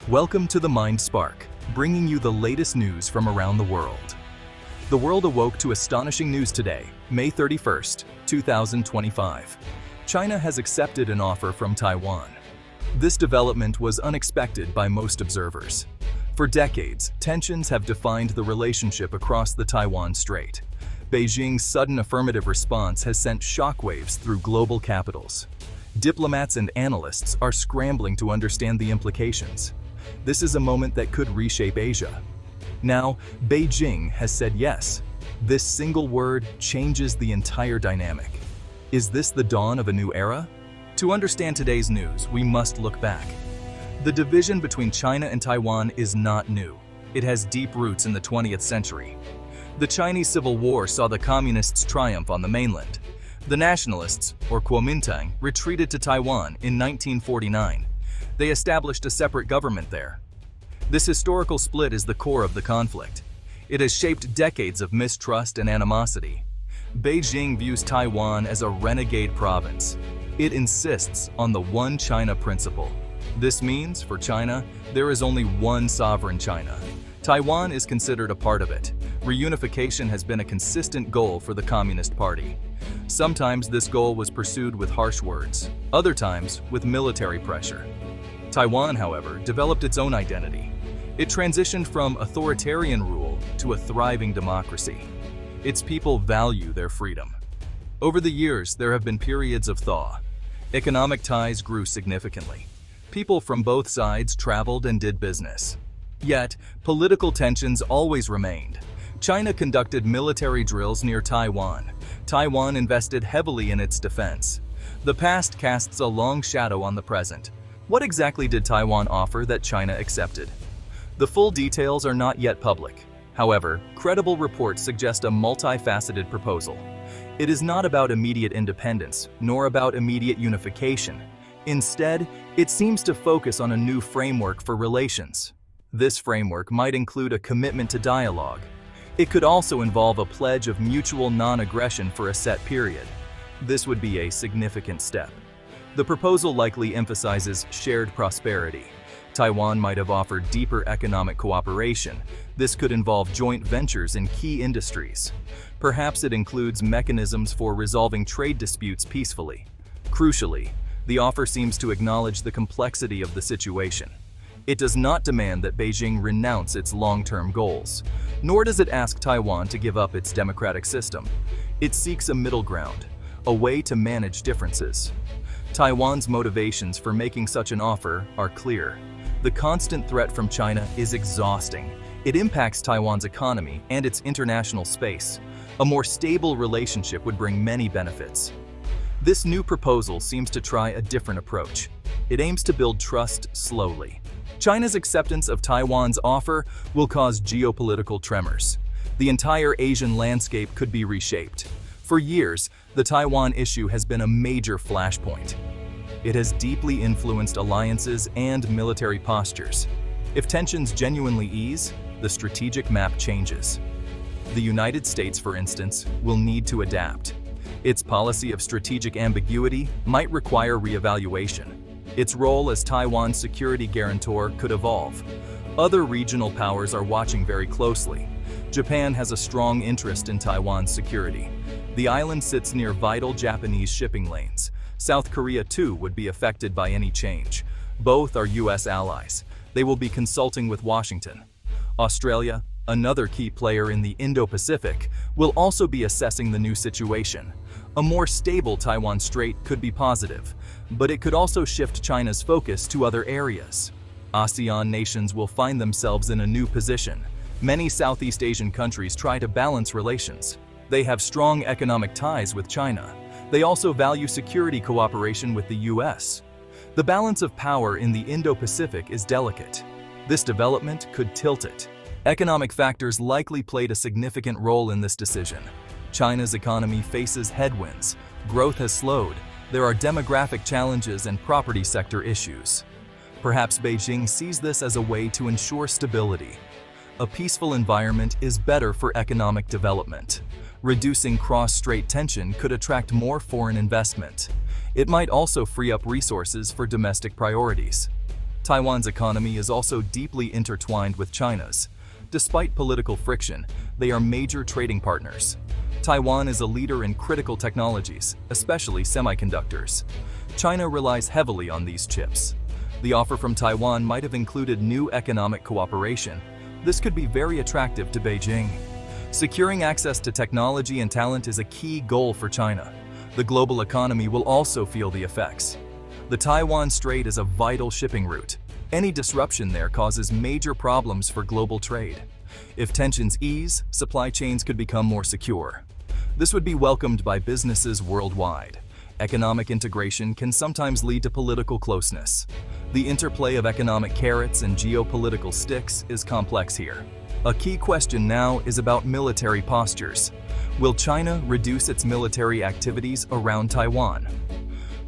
Welcome to the Mind Spark, bringing you the latest news from around the world. The world awoke to astonishing news today, May 31st, 2025. China has accepted an offer from Taiwan. This development was unexpected by most observers. For decades, tensions have defined the relationship across the Taiwan Strait. Beijing's sudden affirmative response has sent shockwaves through global capitals. Diplomats and analysts are scrambling to understand the implications. This is a moment that could reshape Asia. Now, Beijing has said yes. This single word changes the entire dynamic. Is this the dawn of a new era? To understand today's news, we must look back. The division between China and Taiwan is not new. It has deep roots in the 20th century. The Chinese Civil War saw the communists triumph on the mainland. The nationalists, or Kuomintang, retreated to Taiwan in 1949. They established a separate government there. This historical split is the core of the conflict. It has shaped decades of mistrust and animosity. Beijing views Taiwan as a renegade province. It insists on the one China principle. This means, for China, there is only one sovereign China. Taiwan is considered a part of it. Reunification has been a consistent goal for the Communist Party. Sometimes this goal was pursued with harsh words, other times with military pressure. Taiwan, however, developed its own identity. It transitioned from authoritarian rule to a thriving democracy. Its people value their freedom. Over the years, there have been periods of thaw. Economic ties grew significantly. People from both sides traveled and did business. Yet, political tensions always remained. China conducted military drills near Taiwan. Taiwan invested heavily in its defense. The past casts a long shadow on the present. What exactly did Taiwan offer that China accepted? The full details are not yet public. However, credible reports suggest a multifaceted proposal. It is not about immediate independence, nor about immediate unification. Instead, it seems to focus on a new framework for relations. This framework might include a commitment to dialogue. It could also involve a pledge of mutual non-aggression for a set period. This would be a significant step. The proposal likely emphasizes shared prosperity. Taiwan might have offered deeper economic cooperation. This could involve joint ventures in key industries. Perhaps it includes mechanisms for resolving trade disputes peacefully. Crucially, the offer seems to acknowledge the complexity of the situation. It does not demand that Beijing renounce its long-term goals, nor does it ask Taiwan to give up its democratic system. It seeks a middle ground, a way to manage differences. Taiwan's motivations for making such an offer are clear. The constant threat from China is exhausting. It impacts Taiwan's economy and its international space. A more stable relationship would bring many benefits. This new proposal seems to try a different approach. It aims to build trust slowly. China's acceptance of Taiwan's offer will cause geopolitical tremors. The entire Asian landscape could be reshaped. For years, the Taiwan issue has been a major flashpoint. It has deeply influenced alliances and military postures. If tensions genuinely ease, the strategic map changes. The United States, for instance, will need to adapt. Its policy of strategic ambiguity might require reevaluation. Its role as Taiwan's security guarantor could evolve. Other regional powers are watching very closely. Japan has a strong interest in Taiwan's security. The island sits near vital Japanese shipping lanes. South Korea, too, would be affected by any change. Both are U.S. allies. They will be consulting with Washington. Australia, another key player in the Indo-Pacific, will also be assessing the new situation. A more stable Taiwan Strait could be positive, but it could also shift China's focus to other areas. ASEAN nations will find themselves in a new position. Many Southeast Asian countries try to balance relations. They have strong economic ties with China. They also value security cooperation with the U.S. The balance of power in the Indo-Pacific is delicate. This development could tilt it. Economic factors likely played a significant role in this decision. China's economy faces headwinds. Growth has slowed. There are demographic challenges and property sector issues. Perhaps Beijing sees this as a way to ensure stability. A peaceful environment is better for economic development. Reducing cross-strait tension could attract more foreign investment. It might also free up resources for domestic priorities. Taiwan's economy is also deeply intertwined with China's. Despite political friction, they are major trading partners. Taiwan is a leader in critical technologies, especially semiconductors. China relies heavily on these chips. The offer from Taiwan might have included new economic cooperation. This could be very attractive to Beijing. Securing access to technology and talent is a key goal for China. The global economy will also feel the effects. The Taiwan Strait is a vital shipping route. Any disruption there causes major problems for global trade. If tensions ease, supply chains could become more secure. This would be welcomed by businesses worldwide. Economic integration can sometimes lead to political closeness. The interplay of economic carrots and geopolitical sticks is complex here. A key question now is about military postures. Will China reduce its military activities around Taiwan?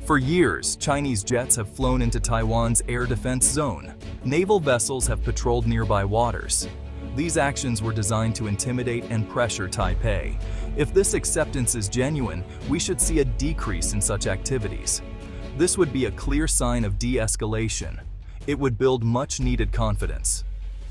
For years, Chinese jets have flown into Taiwan's air defense zone. Naval vessels have patrolled nearby waters. These actions were designed to intimidate and pressure Taipei. If this acceptance is genuine, we should see a decrease in such activities. This would be a clear sign of de-escalation. It would build much-needed confidence.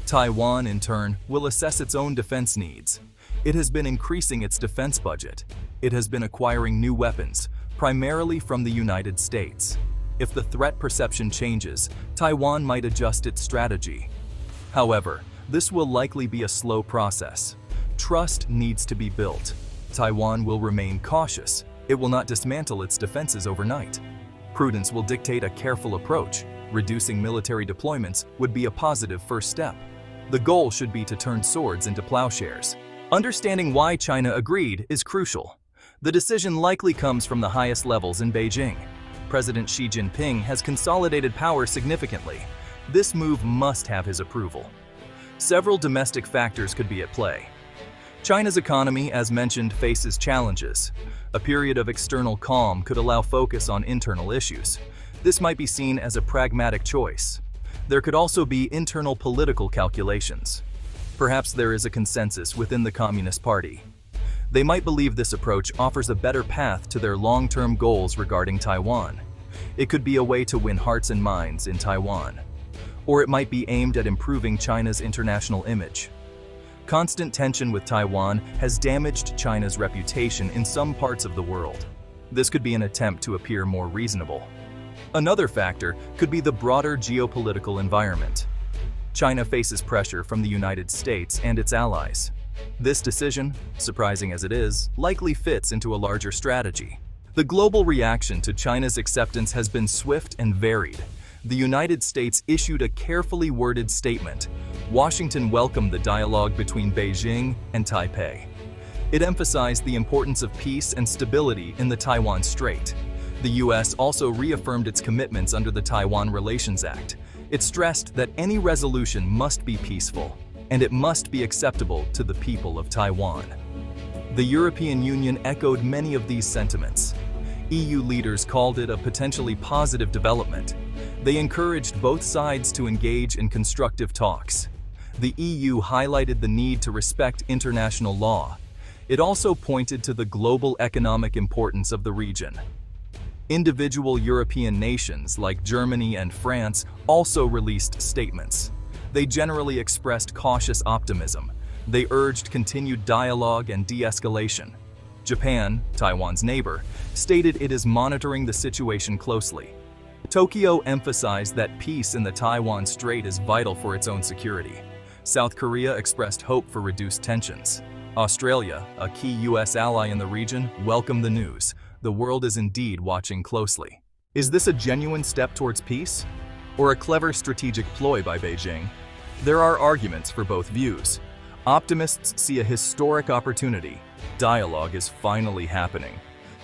Taiwan, in turn, will assess its own defense needs. It has been increasing its defense budget. It has been acquiring new weapons, primarily from the United States. If the threat perception changes, Taiwan might adjust its strategy. However, this will likely be a slow process. Trust needs to be built. Taiwan will remain cautious. It will not dismantle its defenses overnight. Prudence will dictate a careful approach. Reducing military deployments would be a positive first step. The goal should be to turn swords into plowshares. Understanding why China agreed is crucial. The decision likely comes from the highest levels in Beijing. President Xi Jinping has consolidated power significantly. This move must have his approval. Several domestic factors could be at play. China's economy, as mentioned, faces challenges. A period of external calm could allow focus on internal issues. This might be seen as a pragmatic choice. There could also be internal political calculations. Perhaps there is a consensus within the Communist Party. They might believe this approach offers a better path to their long-term goals regarding Taiwan. It could be a way to win hearts and minds in Taiwan. Or it might be aimed at improving China's international image. Constant tension with Taiwan has damaged China's reputation in some parts of the world. This could be an attempt to appear more reasonable. Another factor could be the broader geopolitical environment. China faces pressure from the United States and its allies. This decision, surprising as it is, likely fits into a larger strategy. The global reaction to China's acceptance has been swift and varied. The United States issued a carefully worded statement. Washington welcomed the dialogue between Beijing and Taipei. It emphasized the importance of peace and stability in the Taiwan Strait. The U.S. also reaffirmed its commitments under the Taiwan Relations Act. It stressed that any resolution must be peaceful, and it must be acceptable to the people of Taiwan. The European Union echoed many of these sentiments. EU leaders called it a potentially positive development. They encouraged both sides to engage in constructive talks. The EU highlighted the need to respect international law. It also pointed to the global economic importance of the region. Individual European nations like Germany and France also released statements. They generally expressed cautious optimism. They urged continued dialogue and de-escalation. Japan, Taiwan's neighbor, stated it is monitoring the situation closely. Tokyo emphasized that peace in the Taiwan Strait is vital for its own security. South Korea expressed hope for reduced tensions. Australia, a key U.S. ally in the region, welcomed the news. The world is indeed watching closely. Is this a genuine step towards peace? Or a clever strategic ploy by Beijing? There are arguments for both views. Optimists see a historic opportunity. Dialogue is finally happening.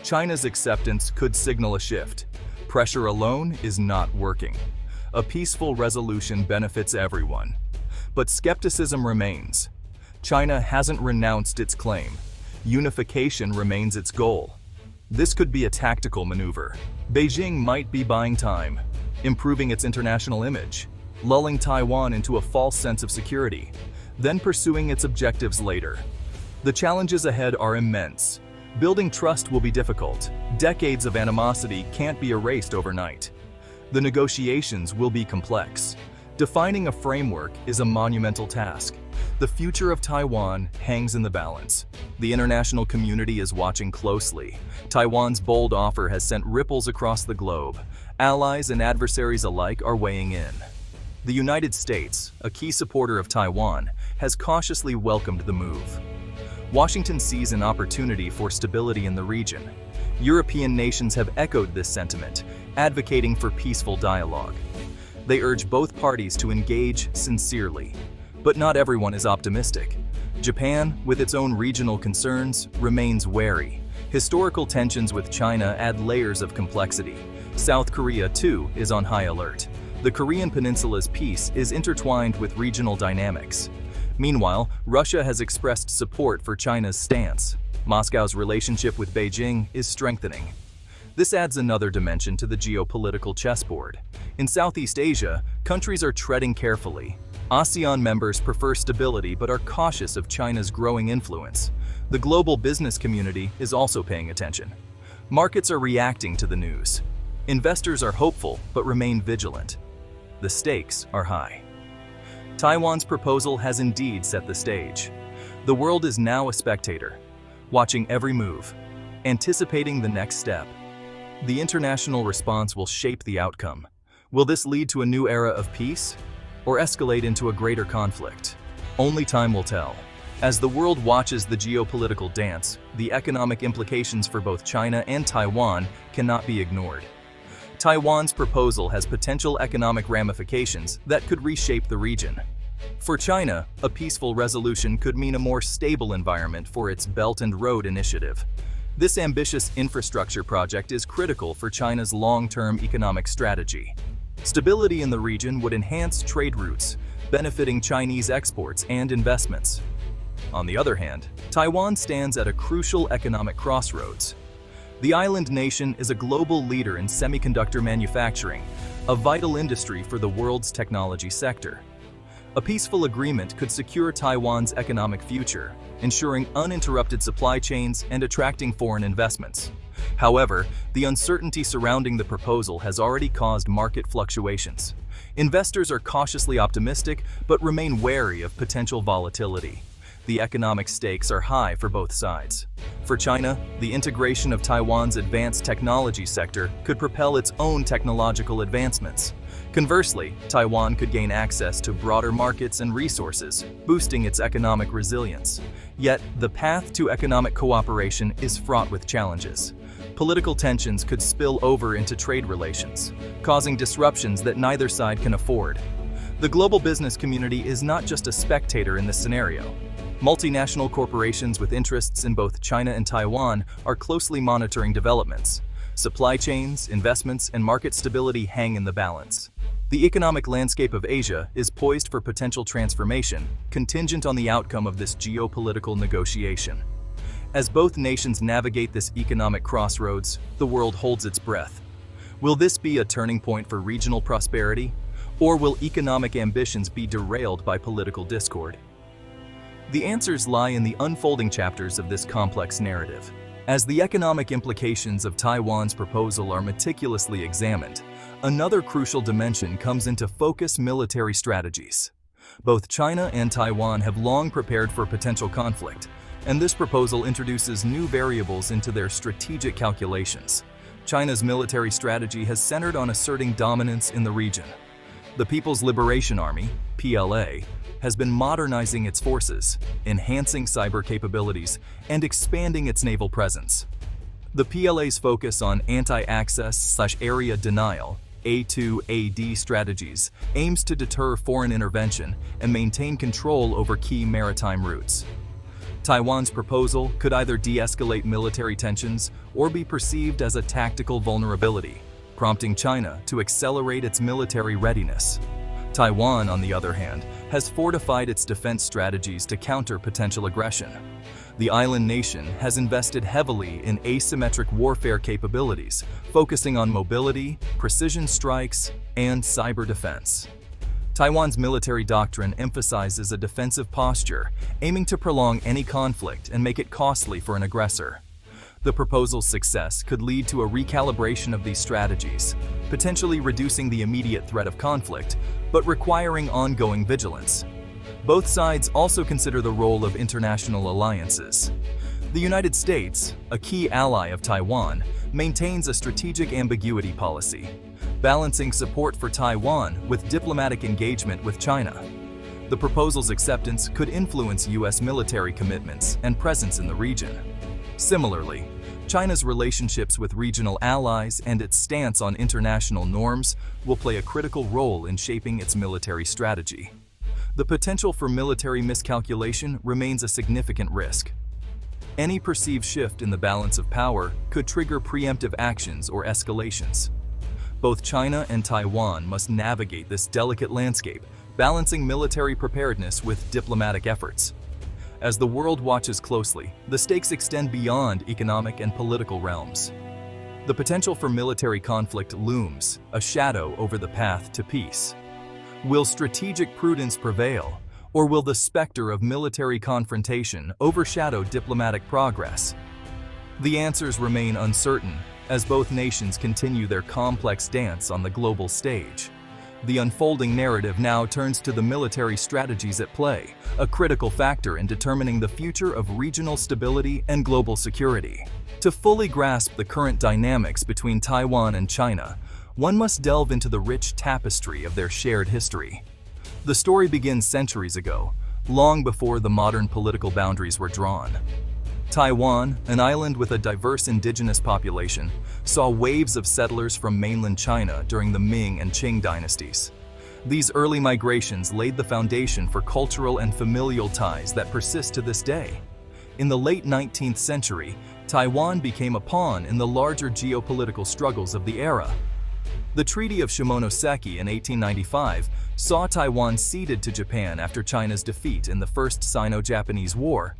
China's acceptance could signal a shift. Pressure alone is not working. A peaceful resolution benefits everyone. But skepticism remains. China hasn't renounced its claim. Unification remains its goal. This could be a tactical maneuver. Beijing might be buying time, improving its international image, lulling Taiwan into a false sense of security, then pursuing its objectives later. The challenges ahead are immense. Building trust will be difficult. Decades of animosity can't be erased overnight. The negotiations will be complex. Defining a framework is a monumental task. The future of Taiwan hangs in the balance. The international community is watching closely. Taiwan's bold offer has sent ripples across the globe. Allies and adversaries alike are weighing in. The United States, a key supporter of Taiwan, has cautiously welcomed the move. Washington sees an opportunity for stability in the region. European nations have echoed this sentiment, advocating for peaceful dialogue. They urge both parties to engage sincerely. But not everyone is optimistic. Japan, with its own regional concerns, remains wary. Historical tensions with China add layers of complexity. South Korea, too, is on high alert. The Korean Peninsula's peace is intertwined with regional dynamics. Meanwhile, Russia has expressed support for China's stance. Moscow's relationship with Beijing is strengthening. This adds another dimension to the geopolitical chessboard. In Southeast Asia, countries are treading carefully. ASEAN members prefer stability but are cautious of China's growing influence. The global business community is also paying attention. Markets are reacting to the news. Investors are hopeful but remain vigilant. The stakes are high. Taiwan's proposal has indeed set the stage. The world is now a spectator, watching every move, anticipating the next step. The international response will shape the outcome. Will this lead to a new era of peace, or escalate into a greater conflict? Only time will tell. As the world watches the geopolitical dance, the economic implications for both China and Taiwan cannot be ignored. Taiwan's proposal has potential economic ramifications that could reshape the region. For China, a peaceful resolution could mean a more stable environment for its Belt and Road Initiative. This ambitious infrastructure project is critical for China's long-term economic strategy. Stability in the region would enhance trade routes, benefiting Chinese exports and investments. On the other hand, Taiwan stands at a crucial economic crossroads. The island nation is a global leader in semiconductor manufacturing, a vital industry for the world's technology sector. A peaceful agreement could secure Taiwan's economic future, ensuring uninterrupted supply chains and attracting foreign investments. However, the uncertainty surrounding the proposal has already caused market fluctuations. Investors are cautiously optimistic but remain wary of potential volatility. The economic stakes are high for both sides. For China, the integration of Taiwan's advanced technology sector could propel its own technological advancements. Conversely, Taiwan could gain access to broader markets and resources, boosting its economic resilience. Yet, the path to economic cooperation is fraught with challenges. Political tensions could spill over into trade relations, causing disruptions that neither side can afford. The global business community is not just a spectator in this scenario. Multinational corporations with interests in both China and Taiwan are closely monitoring developments. Supply chains, investments, and market stability hang in the balance. The economic landscape of Asia is poised for potential transformation, contingent on the outcome of this geopolitical negotiation. As both nations navigate this economic crossroads, the world holds its breath. Will this be a turning point for regional prosperity, or will economic ambitions be derailed by political discord? The answers lie in the unfolding chapters of this complex narrative. As the economic implications of Taiwan's proposal are meticulously examined, another crucial dimension comes into focus: military strategies. Both China and Taiwan have long prepared for potential conflict, and this proposal introduces new variables into their strategic calculations. China's military strategy has centered on asserting dominance in the region. The People's Liberation Army, PLA, has been modernizing its forces, enhancing cyber capabilities, and expanding its naval presence. The PLA's focus on anti-access/area denial A2AD strategies aims to deter foreign intervention and maintain control over key maritime routes. Taiwan's proposal could either de-escalate military tensions or be perceived as a tactical vulnerability, prompting China to accelerate its military readiness. Taiwan, on the other hand, has fortified its defense strategies to counter potential aggression. The island nation has invested heavily in asymmetric warfare capabilities, focusing on mobility, precision strikes, and cyber defense. Taiwan's military doctrine emphasizes a defensive posture, aiming to prolong any conflict and make it costly for an aggressor. The proposal's success could lead to a recalibration of these strategies, potentially reducing the immediate threat of conflict, but requiring ongoing vigilance. Both sides also consider the role of international alliances. The United States, a key ally of Taiwan, maintains a strategic ambiguity policy, balancing support for Taiwan with diplomatic engagement with China. The proposal's acceptance could influence U.S. military commitments and presence in the region. Similarly, China's relationships with regional allies and its stance on international norms will play a critical role in shaping its military strategy. The potential for military miscalculation remains a significant risk. Any perceived shift in the balance of power could trigger preemptive actions or escalations. Both China and Taiwan must navigate this delicate landscape, balancing military preparedness with diplomatic efforts. As the world watches closely, the stakes extend beyond economic and political realms. The potential for military conflict looms, a shadow over the path to peace. Will strategic prudence prevail, or will the specter of military confrontation overshadow diplomatic progress? The answers remain uncertain as both nations continue their complex dance on the global stage. The unfolding narrative now turns to the military strategies at play, a critical factor in determining the future of regional stability and global security. To fully grasp the current dynamics between Taiwan and China, one must delve into the rich tapestry of their shared history. The story begins centuries ago, long before the modern political boundaries were drawn. Taiwan, an island with a diverse indigenous population, saw waves of settlers from mainland China during the Ming and Qing dynasties. These early migrations laid the foundation for cultural and familial ties that persist to this day. In the late 19th century, Taiwan became a pawn in the larger geopolitical struggles of the era. The Treaty of Shimonoseki in 1895 saw Taiwan ceded to Japan after China's defeat in the First Sino-Japanese War.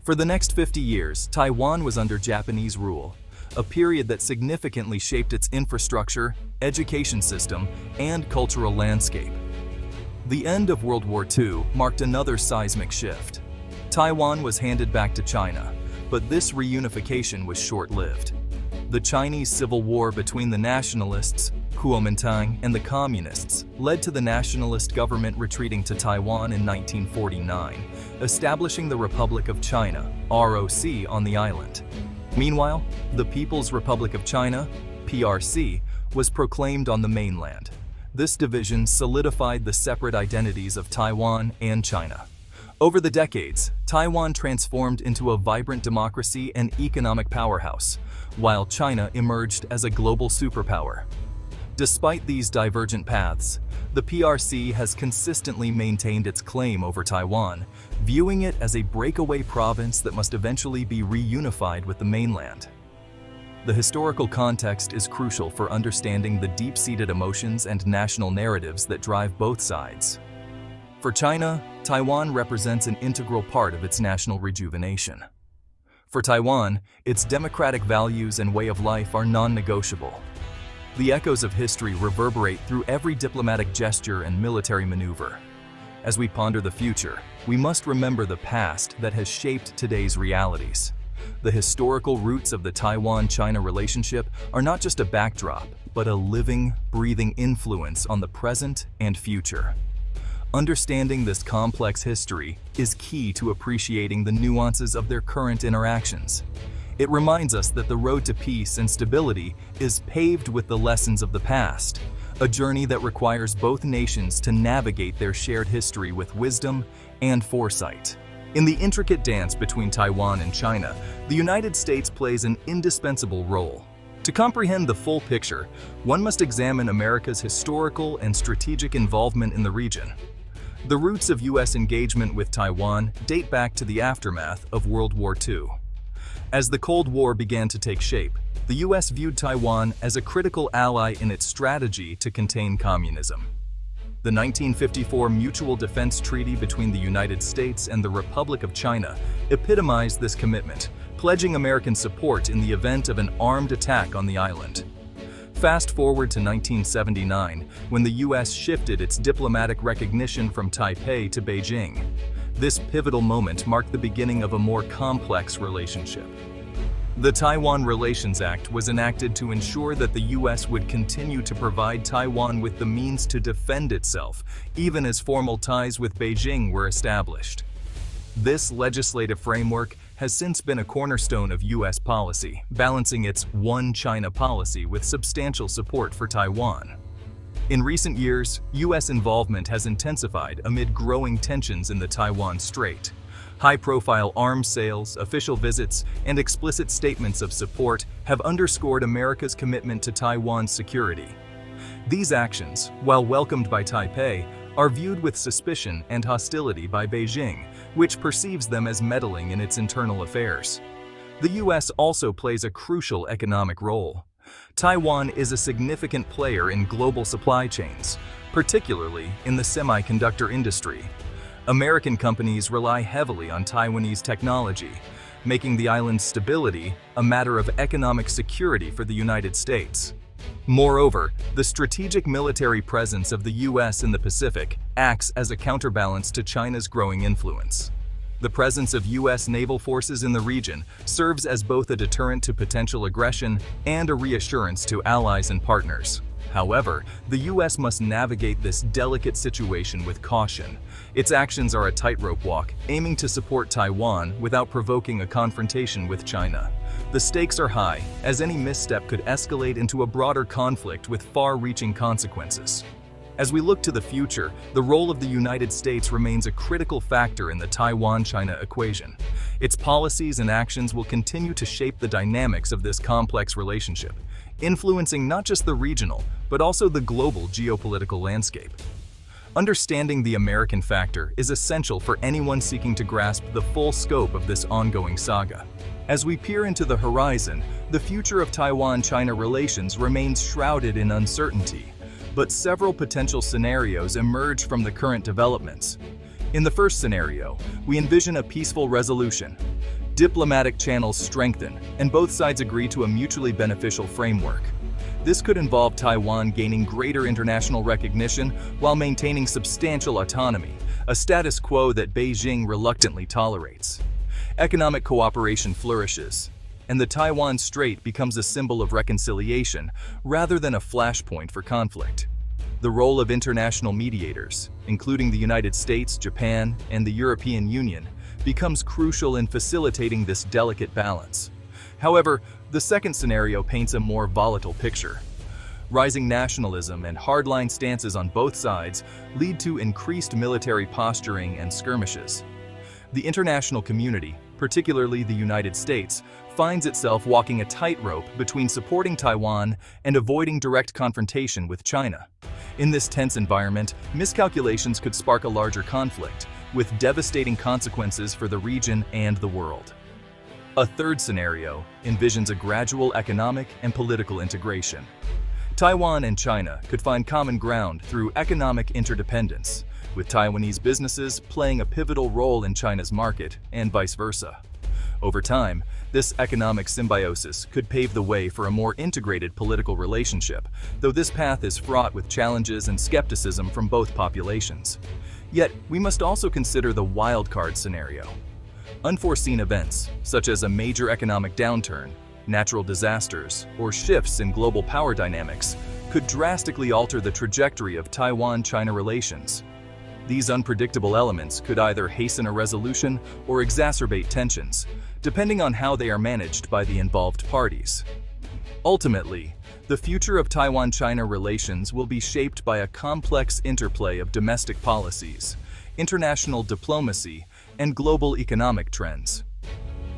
For the next 50 years, Taiwan was under Japanese rule, a period that significantly shaped its infrastructure, education system, and cultural landscape. The end of World War II marked another seismic shift. Taiwan was handed back to China, but this reunification was short-lived. The Chinese Civil War between the nationalists, Kuomintang, and the communists led to the nationalist government retreating to Taiwan in 1949, establishing the Republic of China, ROC, on the island. Meanwhile, the People's Republic of China, PRC, was proclaimed on the mainland. This division solidified the separate identities of Taiwan and China. Over the decades, Taiwan transformed into a vibrant democracy and economic powerhouse, while China emerged as a global superpower. Despite these divergent paths, the PRC has consistently maintained its claim over Taiwan, viewing it as a breakaway province that must eventually be reunified with the mainland. The historical context is crucial for understanding the deep-seated emotions and national narratives that drive both sides. For China, Taiwan represents an integral part of its national rejuvenation. For Taiwan, its democratic values and way of life are non-negotiable. The echoes of history reverberate through every diplomatic gesture and military maneuver. As we ponder the future, we must remember the past that has shaped today's realities. The historical roots of the Taiwan-China relationship are not just a backdrop, but a living, breathing influence on the present and future. Understanding this complex history is key to appreciating the nuances of their current interactions. It reminds us that the road to peace and stability is paved with the lessons of the past, a journey that requires both nations to navigate their shared history with wisdom and foresight. In the intricate dance between Taiwan and China, the United States plays an indispensable role. To comprehend the full picture, one must examine America's historical and strategic involvement in the region. The roots of U.S. engagement with Taiwan date back to the aftermath of World War II. As the Cold War began to take shape, the U.S. viewed Taiwan as a critical ally in its strategy to contain communism. The 1954 Mutual Defense Treaty between the United States and the Republic of China epitomized this commitment, pledging American support in the event of an armed attack on the island. Fast forward to 1979, when the U.S. shifted its diplomatic recognition from Taipei to Beijing. This pivotal moment marked the beginning of a more complex relationship. The Taiwan Relations Act was enacted to ensure that the U.S. would continue to provide Taiwan with the means to defend itself, even as formal ties with Beijing were established. This legislative framework has since been a cornerstone of U.S. policy, balancing its One China policy with substantial support for Taiwan. In recent years, U.S. involvement has intensified amid growing tensions in the Taiwan Strait. High-profile arms sales, official visits, and explicit statements of support have underscored America's commitment to Taiwan's security. These actions, while welcomed by Taipei, are viewed with suspicion and hostility by Beijing, which perceives them as meddling in its internal affairs. The U.S. also plays a crucial economic role. Taiwan is a significant player in global supply chains, particularly in the semiconductor industry. American companies rely heavily on Taiwanese technology, making the island's stability a matter of economic security for the United States. Moreover, the strategic military presence of the U.S. in the Pacific acts as a counterbalance to China's growing influence. The presence of U.S. naval forces in the region serves as both a deterrent to potential aggression and a reassurance to allies and partners. However, the U.S. must navigate this delicate situation with caution. Its actions are a tightrope walk, aiming to support Taiwan without provoking a confrontation with China. The stakes are high, as any misstep could escalate into a broader conflict with far-reaching consequences. As we look to the future, the role of the United States remains a critical factor in the Taiwan-China equation. Its policies and actions will continue to shape the dynamics of this complex relationship, influencing not just the regional, but also the global geopolitical landscape. Understanding the American factor is essential for anyone seeking to grasp the full scope of this ongoing saga. As we peer into the horizon, the future of Taiwan-China relations remains shrouded in uncertainty, but several potential scenarios emerge from the current developments. In the first scenario, we envision a peaceful resolution. Diplomatic channels strengthen, and both sides agree to a mutually beneficial framework. This could involve Taiwan gaining greater international recognition while maintaining substantial autonomy, a status quo that Beijing reluctantly tolerates. Economic cooperation flourishes, and the Taiwan Strait becomes a symbol of reconciliation rather than a flashpoint for conflict. The role of international mediators, including the United States, Japan, and the European Union, becomes crucial in facilitating this delicate balance. However, the second scenario paints a more volatile picture. Rising nationalism and hardline stances on both sides lead to increased military posturing and skirmishes. The international community, particularly the United States, finds itself walking a tightrope between supporting Taiwan and avoiding direct confrontation with China. In this tense environment, miscalculations could spark a larger conflict, with devastating consequences for the region and the world. A third scenario envisions a gradual economic and political integration. Taiwan and China could find common ground through economic interdependence, with Taiwanese businesses playing a pivotal role in China's market and vice versa. Over time, this economic symbiosis could pave the way for a more integrated political relationship, though this path is fraught with challenges and skepticism from both populations. Yet, we must also consider the wildcard scenario. Unforeseen events, such as a major economic downturn, natural disasters, or shifts in global power dynamics, could drastically alter the trajectory of Taiwan-China relations. These unpredictable elements could either hasten a resolution or exacerbate tensions, depending on how they are managed by the involved parties. Ultimately, the future of Taiwan-China relations will be shaped by a complex interplay of domestic policies, international diplomacy, and global economic trends.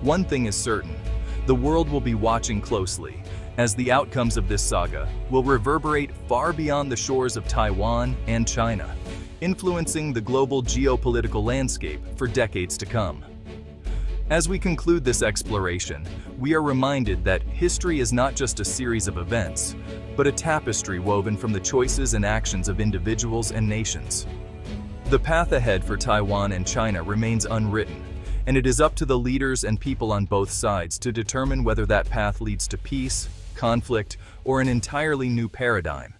One thing is certain: the world will be watching closely, as the outcomes of this saga will reverberate far beyond the shores of Taiwan and China, influencing the global geopolitical landscape for decades to come. As we conclude this exploration, we are reminded that history is not just a series of events, but a tapestry woven from the choices and actions of individuals and nations. The path ahead for Taiwan and China remains unwritten, and it is up to the leaders and people on both sides to determine whether that path leads to peace, conflict, or an entirely new paradigm.